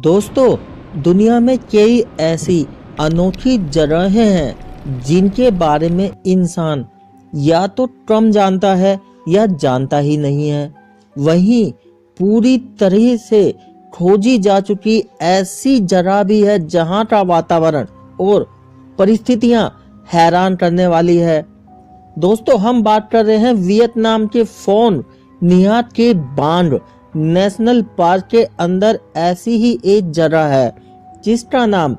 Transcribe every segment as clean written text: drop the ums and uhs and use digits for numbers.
दोस्तों, दुनिया में कई ऐसी अनोखी जगहें हैं जिनके बारे में इंसान या तो कम जानता है या जानता ही नहीं है। वहीं पूरी तरह से खोजी जा चुकी ऐसी जगह भी है जहां का वातावरण और परिस्थितियां हैरान करने वाली है। दोस्तों, हम बात कर रहे हैं वियतनाम के फोन निहात के बांड नेशनल पार्क के अंदर ऐसी ही एक जगह है जिसका नाम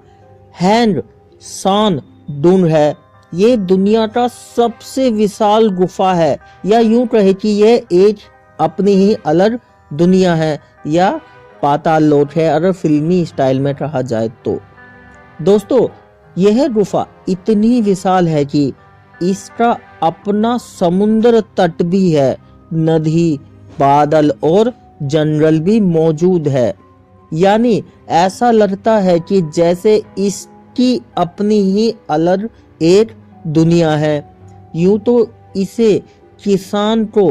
हैंड सान डून है। ये दुनिया का सबसे विशाल गुफा है, या यूं कहे कि यह एक अपनी ही अलग दुनिया है या पाताल लोक है अगर फिल्मी स्टाइल में कहा जाए तो। दोस्तों, यह गुफा इतनी विशाल है कि इसका अपना समुद्र तट भी है, नदी, बादल और जंगल भी मौजूद है। यानी ऐसा लगता है कि जैसे इसकी अपनी ही अलग एक दुनिया है। यूं तो इसे किसान को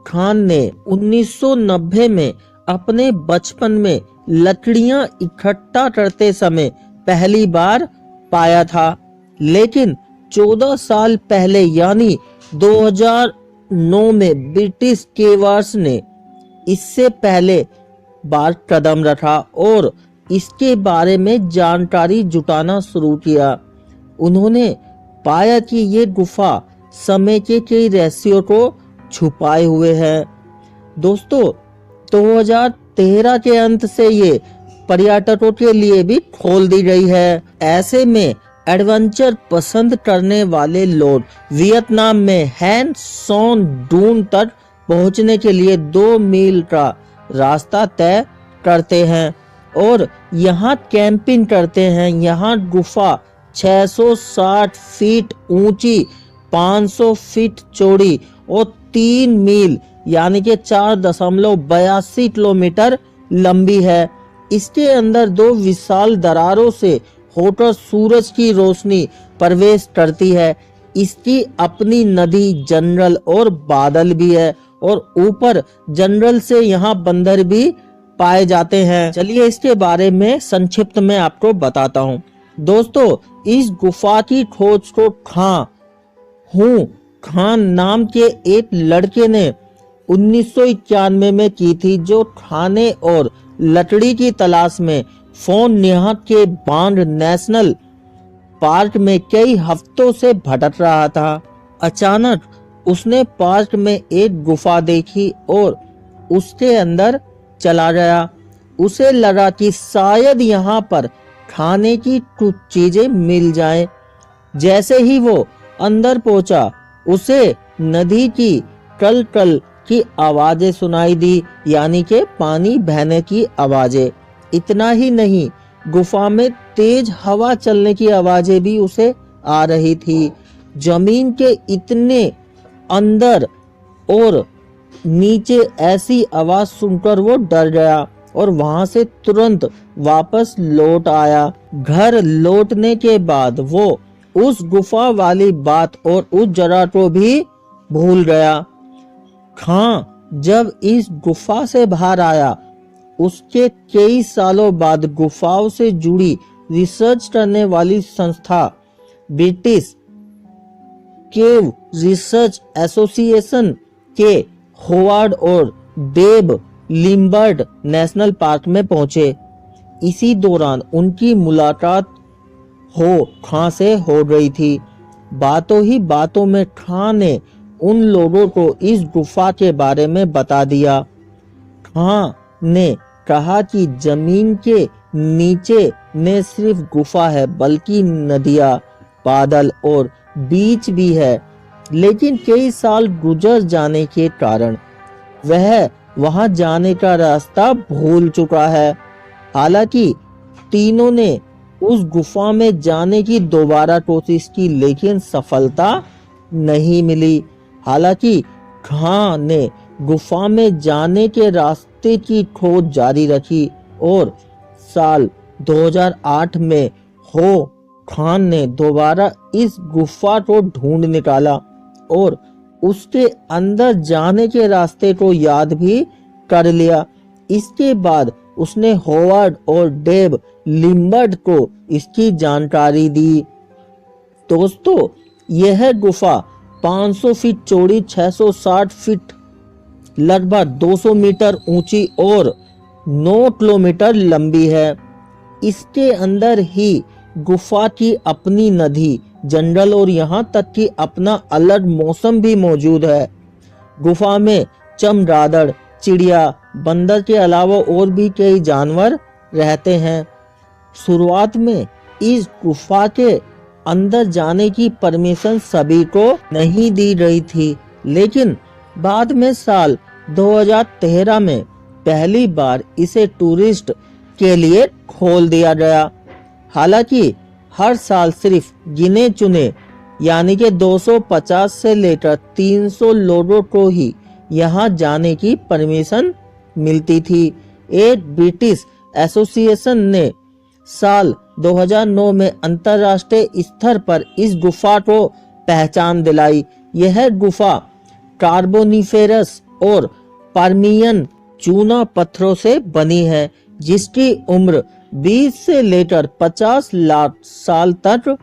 खान ने 1990 में अपने बचपन में लकड़ियां इकट्ठा करते समय पहली बार पाया था, लेकिन 14 साल पहले यानी 2009 में ब्रिटिश केवर्स ने इससे पहले बार कदम रखा और इसके बारे में जानकारी जुटाना शुरू किया। उन्होंने पाया कि ये गुफा समय के कई रहस्यों को छुपाए हुए है। दोस्तों, 2013 के अंत से ये पर्यटकों के लिए भी खोल दी गई है। ऐसे में एडवेंचर पसंद करने वाले लोग वियतनाम में हैन सॉन डून तक पहुंचने के लिए 2 मील का रास्ता तय करते हैं और यहाँ कैंपिंग करते हैं। यहाँ गुफा 660 फीट ऊंची, 500 फीट चौड़ी और 3 मील यानी कि 4.82 किलोमीटर लंबी है। इसके अंदर 2 विशाल दरारों से होकर सूरज की रोशनी प्रवेश करती है। इसकी अपनी नदी, जंगल और बादल भी है और ऊपर जंगल से यहाँ बंदर भी पाए जाते हैं। चलिए इसके बारे में संक्षिप्त में आपको बताता हूँ। दोस्तों, इस गुफा की खोज को खान नाम के एक लड़के ने 1991 में की थी, जो खाने और लकड़ी की तलाश में फोन निहात के बांड नेशनल पार्क में कई हफ्तों से भटक रहा था। अचानक उसने पार्क में एक गुफा देखी और उसके अंदर चला गया। उसे लगा कि शायद यहाँ पर खाने की कुछ चीजें मिल जाएं। जैसे ही वो अंदर पहुंचा, उसे नदी की कल कल की आवाजें सुनाई दी, यानी कि पानी बहने की आवाजें। इतना ही नहीं, गुफा में तेज हवा चलने की आवाजें भी उसे आ रही थी। जमीन के इतने अंदर और नीचे ऐसी आवाज सुनकर वो डर गया और वहां से तुरंत वापस लौट आया। घर लौटने के बाद वो उस गुफा वाली बात और उस जगह को भी भूल गया। खां जब इस गुफा से बाहर आया, उसके कई सालों बाद गुफाओं से जुड़ी रिसर्च करने वाली संस्था ब्रिटिश केव रिसर्च एसोसिएशन के होवार्ड और डेव लिम्बर्ट नेशनल पार्क में पहुंचे। इसी दौरान उनकी मुलाकात खां से हो गई थी। बातों ही बातों में खां ने उन लोगों को इस गुफा के बारे में बता दिया। खां ने कहा कि जमीन के नीचे न सिर्फ गुफा है, बल्कि नदियां, बादल और बीच भी है। लेकिन कई साल गुजर जाने के कारण वह वहां जाने का रास्ता भूल चुका है। हालांकि तीनों ने उस गुफा में जाने की दोबारा कोशिश की, लेकिन सफलता नहीं मिली। हालांकि खां ने गुफा में जाने के रास्ते की खोज जारी रखी और साल 2008 में खान ने दोबारा इस गुफा को ढूंढ निकाला और उसके अंदर जाने के रास्ते को याद भी कर लिया। इसके बाद उसने होवार्ड और डेव लिम्बर्ड को इसकी जानकारी दी। दोस्तों, यह गुफा 500 फीट चौड़ी, 660 फीट लगभग 200 मीटर ऊंची और 9 किलोमीटर लंबी है। इसके अंदर ही गुफा की अपनी नदी, जंगल और यहाँ तक कि अपना अलग मौसम भी मौजूद है। गुफा में चमगादड़, चिड़िया, बंदर के अलावा और भी कई जानवर रहते हैं। शुरुआत में इस गुफा के अंदर जाने की परमिशन सभी को नहीं दी गई थी, लेकिन बाद में साल 2013 में पहली बार इसे टूरिस्ट के लिए खोल दिया गया। हालांकि हर साल सिर्फ गिने चुने यानी कि 250 से लेकर 300 लोगों को ही यहां जाने की परमिशन मिलती थी। एक ब्रिटिश एसोसिएशन ने साल 2009 में अंतर्राष्ट्रीय स्तर पर इस गुफा को पहचान दिलाई। यह गुफा कार्बोनिफेरस और पर्मियन चूना पत्थरों से बनी है, जिसकी उम्र 20 से लेकर 50 लाख साल तक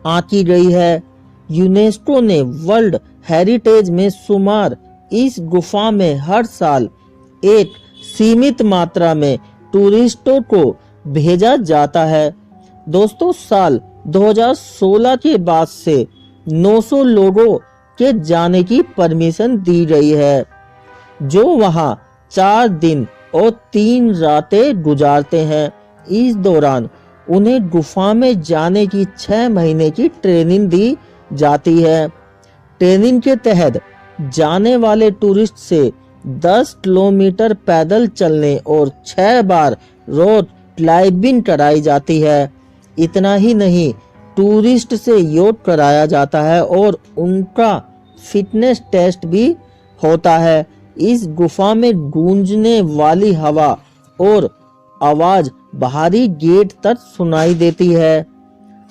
आंकी गई है। यूनेस्को ने वर्ल्ड हेरिटेज में शुमार इस गुफा में हर साल एक सीमित मात्रा में टूरिस्टों को भेजा जाता है। दोस्तों, साल 2016 के बाद से 900 लोगों के जाने की परमिशन दी गई है, जो वहां 4 दिन और 3 रातें गुजारते हैं। इस दौरान उन्हें गुफा में जाने की 6 महीने की ट्रेनिंग दी जाती है। ट्रेनिंग के तहत जाने वाले टूरिस्ट से 10 किलोमीटर पैदल चलने और 6 बार रोड क्लाइंबिंग कराई जाती है। इतना ही नहीं, टूरिस्ट से योग कराया जाता है और उनका फिटनेस टेस्ट भी होता है। इस गुफा में गूंजने वाली हवा और आवाज बाहरी गेट तक सुनाई देती है।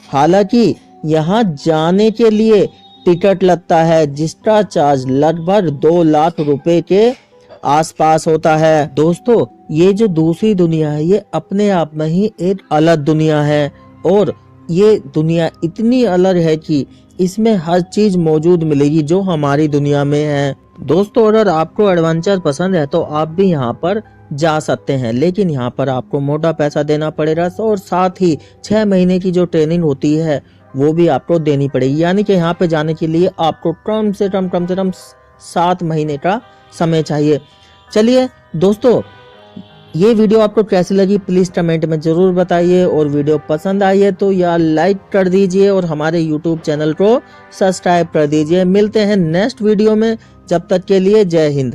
हालांकि यहाँ जाने के लिए टिकट लगता है, जिसका चार्ज लगभग 2 लाख रुपए के आसपास होता है। दोस्तों, ये जो दूसरी दुनिया है, ये अपने आप में ही एक अलग दुनिया है और ये दुनिया इतनी अलग है कि इसमें हर चीज मौजूद मिलेगी जो हमारी दुनिया में है। दोस्तों, अगर आपको एडवेंचर पसंद है तो आप भी यहाँ पर जा सकते हैं, लेकिन यहाँ पर आपको मोटा पैसा देना पड़ेगा और साथ ही 6 महीने की जो ट्रेनिंग होती है वो भी आपको देनी पड़ेगी। यानी कि यहाँ पे जाने के लिए आपको कम से कम 7 महीने का समय चाहिए। चलिए दोस्तों, ये वीडियो आपको कैसी लगी प्लीज कमेंट में जरूर बताइए, और वीडियो पसंद आई है तो यार लाइक कर दीजिए और हमारे यूट्यूब चैनल को सब्सक्राइब कर दीजिए। मिलते हैं नेक्स्ट वीडियो में, जब तक के लिए जय हिंद।